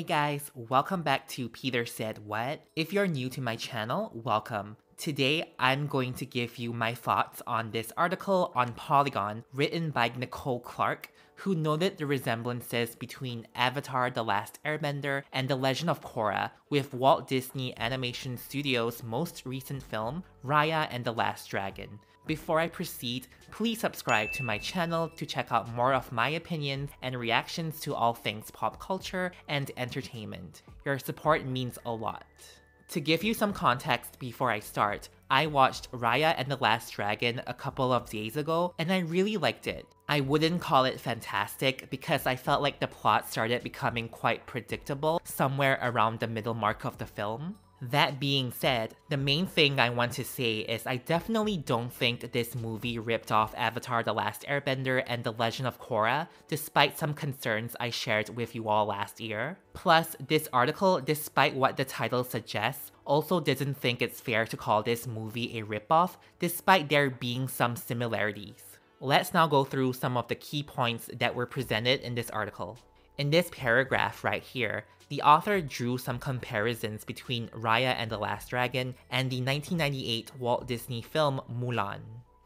Hey guys, welcome back to Peter Said What. If you're new to my channel, welcome. Today, I'm going to give you my thoughts on this article on Polygon written by Nicole Clark, who noted the resemblances between Avatar: The Last Airbender and The Legend of Korra with Walt Disney Animation Studios' most recent film, Raya and the Last Dragon. Before I proceed, please subscribe to my channel to check out more of my opinions and reactions to all things pop culture and entertainment. Your support means a lot. To give you some context before I start, I watched Raya and the Last Dragon a couple of days ago and I really liked it. I wouldn't call it fantastic because I felt like the plot started becoming quite predictable somewhere around the middle mark of the film. That being said, the main thing I want to say is I definitely don't think this movie ripped off Avatar: The Last Airbender and The Legend of Korra, despite some concerns I shared with you all last year. Plus, this article, despite what the title suggests, also doesn't think it's fair to call this movie a ripoff, despite there being some similarities. Let's now go through some of the key points that were presented in this article. In this paragraph right here, the author drew some comparisons between Raya and the Last Dragon and the 1998 Walt Disney film Mulan.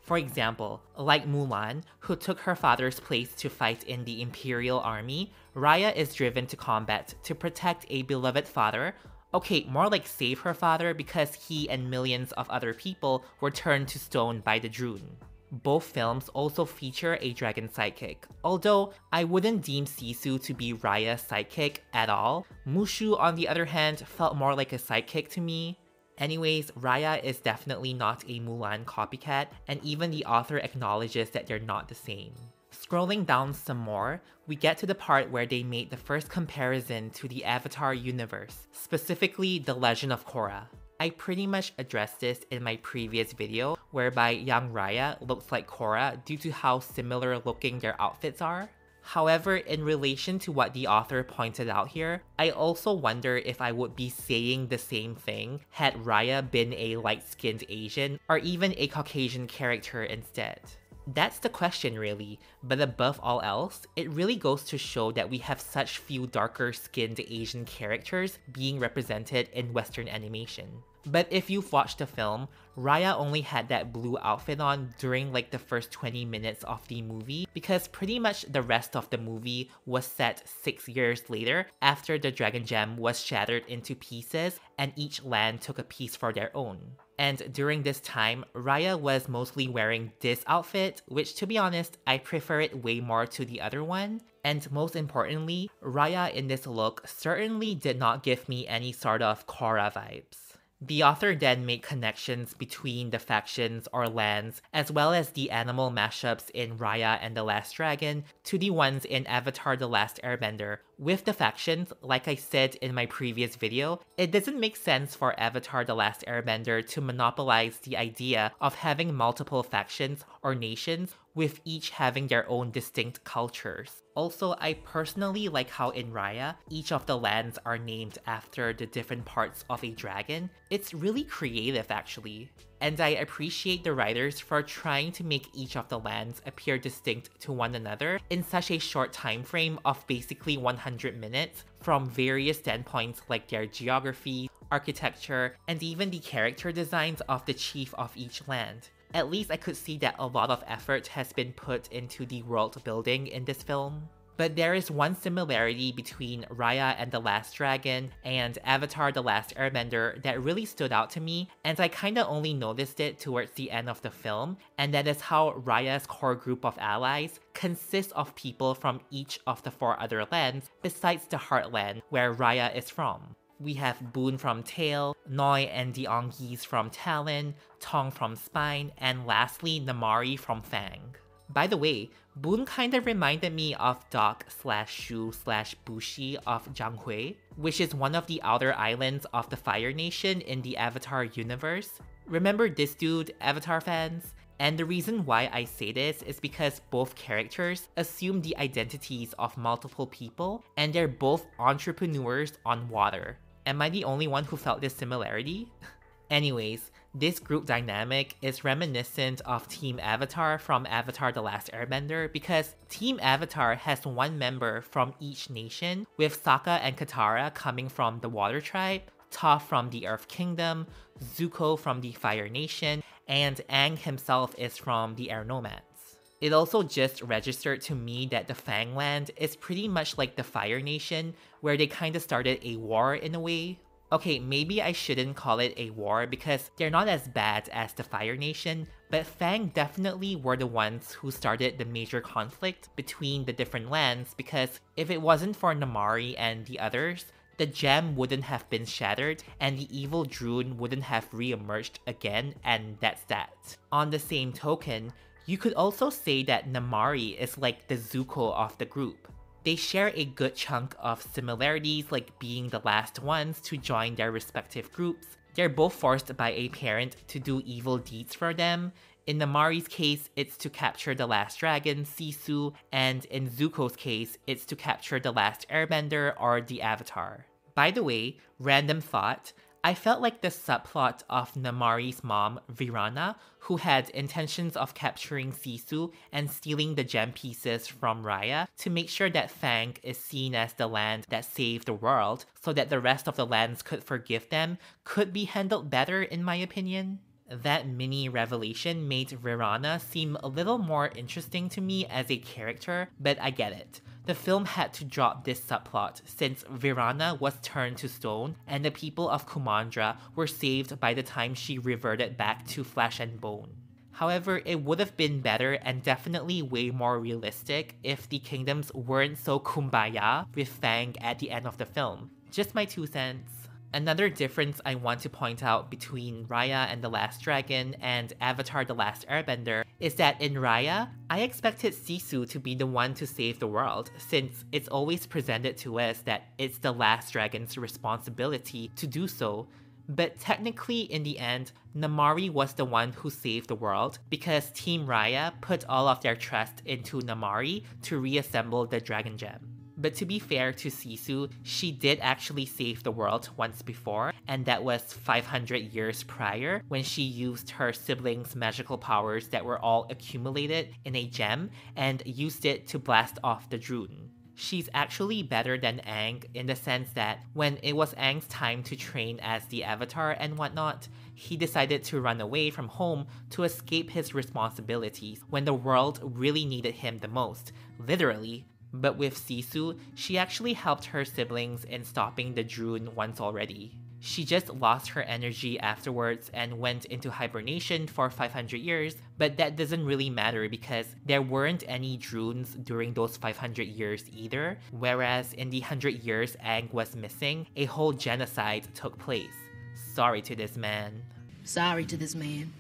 For example, like Mulan, who took her father's place to fight in the Imperial Army, Raya is driven to combat to protect a beloved father. Okay, more like save her father because he and millions of other people were turned to stone by the Droon. Both films also feature a dragon sidekick, although I wouldn't deem Sisu to be Raya's sidekick at all. Mushu, on the other hand, felt more like a sidekick to me. Anyways, Raya is definitely not a Mulan copycat, and even the author acknowledges that they're not the same. Scrolling down some more, we get to the part where they made the first comparison to the Avatar universe, specifically The Legend of Korra. I pretty much addressed this in my previous video, whereby young Raya looks like Korra due to how similar looking their outfits are. However, in relation to what the author pointed out here, I also wonder if I would be saying the same thing had Raya been a light-skinned Asian or even a Caucasian character instead. That's the question really, but above all else, it really goes to show that we have such few darker-skinned Asian characters being represented in Western animation. But if you've watched the film, Raya only had that blue outfit on during like the first 20 minutes of the movie because pretty much the rest of the movie was set 6 years later after the Dragon Gem was shattered into pieces and each land took a piece for their own. And during this time, Raya was mostly wearing this outfit, which to be honest, I prefer it way more to the other one. And most importantly, Raya in this look certainly did not give me any sort of Korra vibes. The author then made connections between the factions or lands, as well as the animal mashups in Raya and the Last Dragon, to the ones in Avatar: The Last Airbender. With the factions, like I said in my previous video, it doesn't make sense for Avatar: The Last Airbender to monopolize the idea of having multiple factions or nations, with each having their own distinct cultures. Also, I personally like how in Raya, each of the lands are named after the different parts of a dragon. It's really creative actually. And I appreciate the writers for trying to make each of the lands appear distinct to one another in such a short time frame of basically 100 minutes from various standpoints like their geography, architecture, and even the character designs of the chief of each land. At least I could see that a lot of effort has been put into the world building in this film. But there is one similarity between Raya and the Last Dragon and Avatar: The Last Airbender that really stood out to me, and I kinda only noticed it towards the end of the film, and that is how Raya's core group of allies consists of people from each of the 4 other lands besides the Heartland where Raya is from. We have Boone from Tail, Noi and the Ongis from Talon, Tong from Spine, and lastly Namaari from Fang. By the way, Boone kinda reminded me of Doc/Shu/Bushi of Jianghui, which is one of the outer islands of the Fire Nation in the Avatar universe. Remember this dude, Avatar fans? And the reason why I say this is because both characters assume the identities of multiple people, and they're both entrepreneurs on water. Am I the only one who felt this similarity? Anyways, this group dynamic is reminiscent of Team Avatar from Avatar The Last Airbender because Team Avatar has one member from each nation, with Sokka and Katara coming from the Water Tribe, Toph from the Earth Kingdom, Zuko from the Fire Nation, and Aang himself is from the Air Nomads. It also just registered to me that the Fangland is pretty much like the Fire Nation, where they kinda started a war in a way. Okay, maybe I shouldn't call it a war because they're not as bad as the Fire Nation, but Fang definitely were the ones who started the major conflict between the different lands because if it wasn't for Namaari and the others, the gem wouldn't have been shattered and the evil Druun wouldn't have re-emerged again, and that's that. On the same token, you could also say that Namaari is like the Zuko of the group. They share a good chunk of similarities like being the last ones to join their respective groups. They're both forced by a parent to do evil deeds for them. In Namaari's case, it's to capture the last dragon, Sisu, and in Zuko's case, it's to capture the last airbender or the Avatar. By the way, random thought, I felt like the subplot of Namaari's mom, Virana, who had intentions of capturing Sisu and stealing the gem pieces from Raya to make sure that Fang is seen as the land that saved the world so that the rest of the lands could forgive them, could be handled better in my opinion. That mini revelation made Virana seem a little more interesting to me as a character, but I get it. The film had to drop this subplot since Virana was turned to stone and the people of Kumandra were saved by the time she reverted back to flesh and bone. However, it would have been better and definitely way more realistic if the kingdoms weren't so kumbaya with Fang at the end of the film. Just my 2 cents. Another difference I want to point out between Raya and the Last Dragon and Avatar The Last Airbender is that in Raya, I expected Sisu to be the one to save the world, since it's always presented to us that it's the Last Dragon's responsibility to do so. But technically, in the end, Namaari was the one who saved the world because Team Raya put all of their trust into Namaari to reassemble the Dragon Gem. But to be fair to Sisu, she did actually save the world once before, and that was 500 years prior when she used her siblings' magical powers that were all accumulated in a gem and used it to blast off the Druun. She's actually better than Aang in the sense that when it was Aang's time to train as the Avatar and whatnot, he decided to run away from home to escape his responsibilities when the world really needed him the most, literally. But with Sisu, she actually helped her siblings in stopping the Druun once already. She just lost her energy afterwards and went into hibernation for 500 years, but that doesn't really matter because there weren't any Druuns during those 500 years either, whereas in the 100 years Aang was missing, a whole genocide took place. Sorry to this man. Sorry to this man.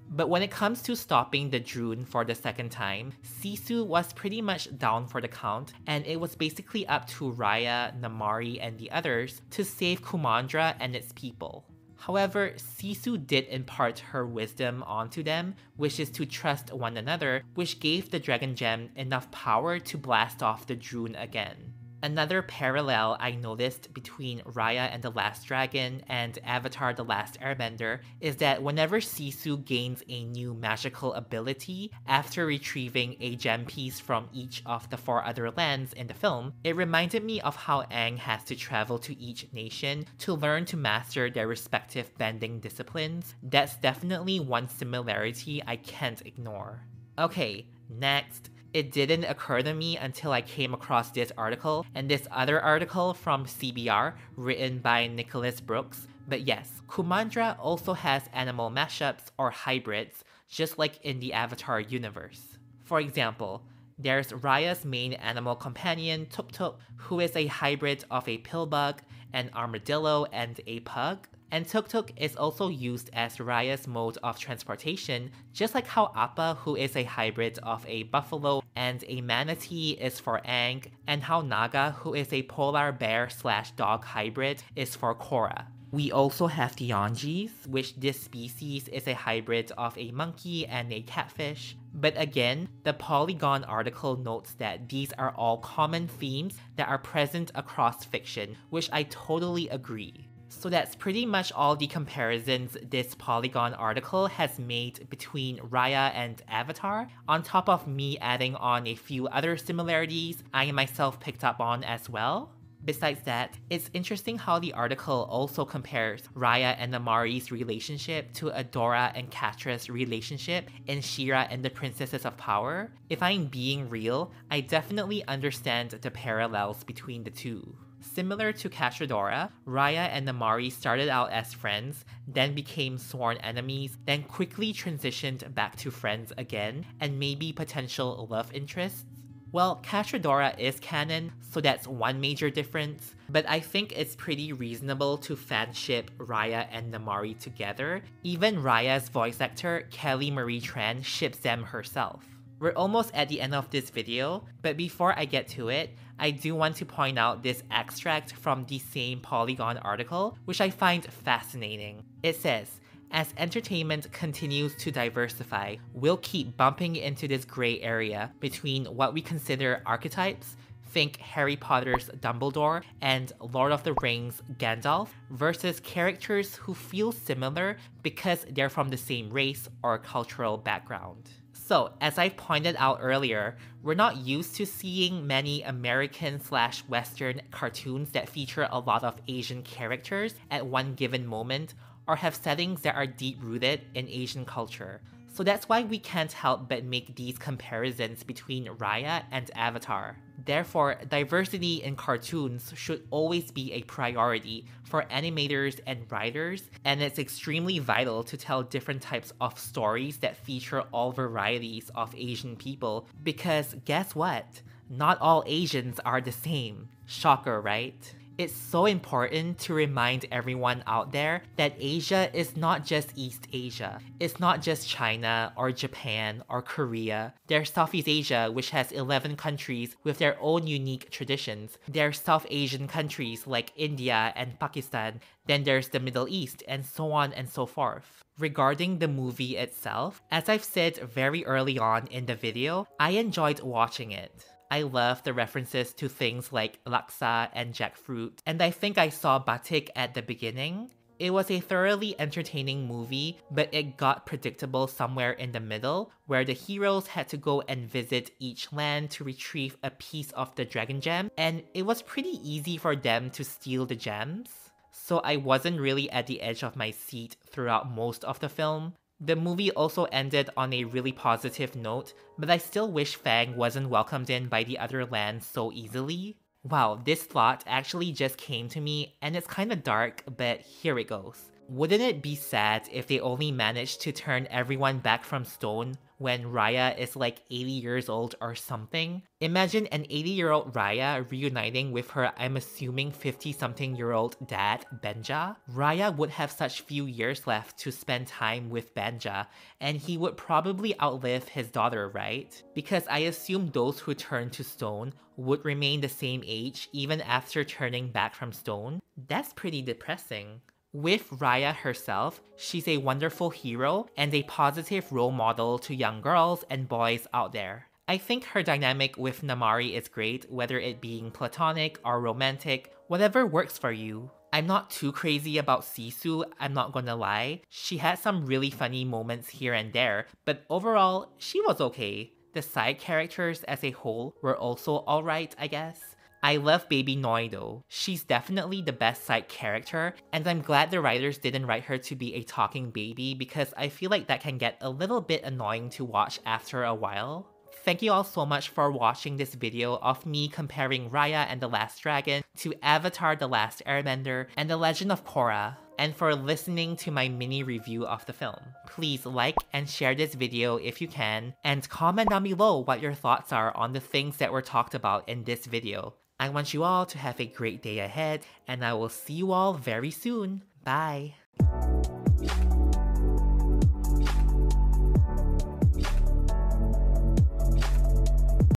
But when it comes to stopping the Druun for the second time, Sisu was pretty much down for the count, and it was basically up to Raya, Namaari, and the others to save Kumandra and its people. However, Sisu did impart her wisdom onto them, which is to trust one another, which gave the Dragon Gem enough power to blast off the Druun again. Another parallel I noticed between Raya and the Last Dragon and Avatar The Last Airbender is that whenever Sisu gains a new magical ability after retrieving a gem piece from each of the 4 other lands in the film, it reminded me of how Aang has to travel to each nation to learn to master their respective bending disciplines. That's definitely one similarity I can't ignore. Okay, next. It didn't occur to me until I came across this article and this other article from CBR written by Nicholas Brooks. But yes, Kumandra also has animal mashups or hybrids, just like in the Avatar universe. For example, there's Raya's main animal companion, Tuk Tuk, who is a hybrid of a pillbug, an armadillo, and a pug. And Tuk Tuk is also used as Raya's mode of transportation, just like how Appa, who is a hybrid of a buffalo and a manatee, is for Aang, and how Naga, who is a polar bear/dog hybrid, is for Korra. We also have the Yonjis, which this species is a hybrid of a monkey and a catfish. But again, the Polygon article notes that these are all common themes that are present across fiction, which I totally agree. So that's pretty much all the comparisons this Polygon article has made between Raya and Avatar, on top of me adding on a few other similarities I myself picked up on as well. Besides that, it's interesting how the article also compares Raya and Namaari's relationship to Adora and Catra's relationship in She-Ra and the Princesses of Power. If I'm being real, I definitely understand the parallels between the two. Similar to Catradora, Raya and Namaari started out as friends, then became sworn enemies, then quickly transitioned back to friends again, and maybe potential love interests. Well, Catradora is canon, so that's one major difference, but I think it's pretty reasonable to fanship Raya and Namaari together. Even Raya's voice actor, Kelly Marie Tran, ships them herself. We're almost at the end of this video, but before I get to it, I do want to point out this extract from the same Polygon article, which I find fascinating. It says, "As entertainment continues to diversify, we'll keep bumping into this gray area between what we consider archetypes, think Harry Potter's Dumbledore and Lord of the Rings Gandalf, versus characters who feel similar because they're from the same race or cultural background." So, as I pointed out earlier, we're not used to seeing many American/Western cartoons that feature a lot of Asian characters at one given moment, or have settings that are deep-rooted in Asian culture. So that's why we can't help but make these comparisons between Raya and Avatar. Therefore, diversity in cartoons should always be a priority for animators and writers, and it's extremely vital to tell different types of stories that feature all varieties of Asian people, because guess what? Not all Asians are the same. Shocker, right? It's so important to remind everyone out there that Asia is not just East Asia. It's not just China or Japan or Korea. There's Southeast Asia, which has 11 countries with their own unique traditions. There's South Asian countries like India and Pakistan. Then there's the Middle East, and so on and so forth. Regarding the movie itself, as I've said very early on in the video, I enjoyed watching it. I love the references to things like laksa and jackfruit, and I think I saw batik at the beginning. It was a thoroughly entertaining movie, but it got predictable somewhere in the middle, where the heroes had to go and visit each land to retrieve a piece of the dragon gem, and it was pretty easy for them to steal the gems. So I wasn't really at the edge of my seat throughout most of the film. The movie also ended on a really positive note, but I still wish Fang wasn't welcomed in by the other lands so easily. Wow, this thought actually just came to me, and it's kinda dark, but here it goes. Wouldn't it be sad if they only managed to turn everyone back from stone when Raya is like 80 years old or something? Imagine an 80-year-old Raya reuniting with her, I'm assuming 50-something-year-old dad, Benja. Raya would have such few years left to spend time with Benja, and he would probably outlive his daughter, right? Because I assume those who turn to stone would remain the same age even after turning back from stone. That's pretty depressing. With Raya herself, she's a wonderful hero and a positive role model to young girls and boys out there. I think her dynamic with Namaari is great, whether it being platonic or romantic, whatever works for you. I'm not too crazy about Sisu, I'm not gonna lie. She had some really funny moments here and there, but overall, she was okay. The side characters as a whole were also alright, I guess. I love Baby Noi though. She's definitely the best side character, and I'm glad the writers didn't write her to be a talking baby because I feel like that can get a little bit annoying to watch after a while. Thank you all so much for watching this video of me comparing Raya and the Last Dragon to Avatar: The Last Airbender and The Legend of Korra, and for listening to my mini review of the film. Please like and share this video if you can, and comment down below what your thoughts are on the things that were talked about in this video. I want you all to have a great day ahead, and I will see you all very soon. Bye!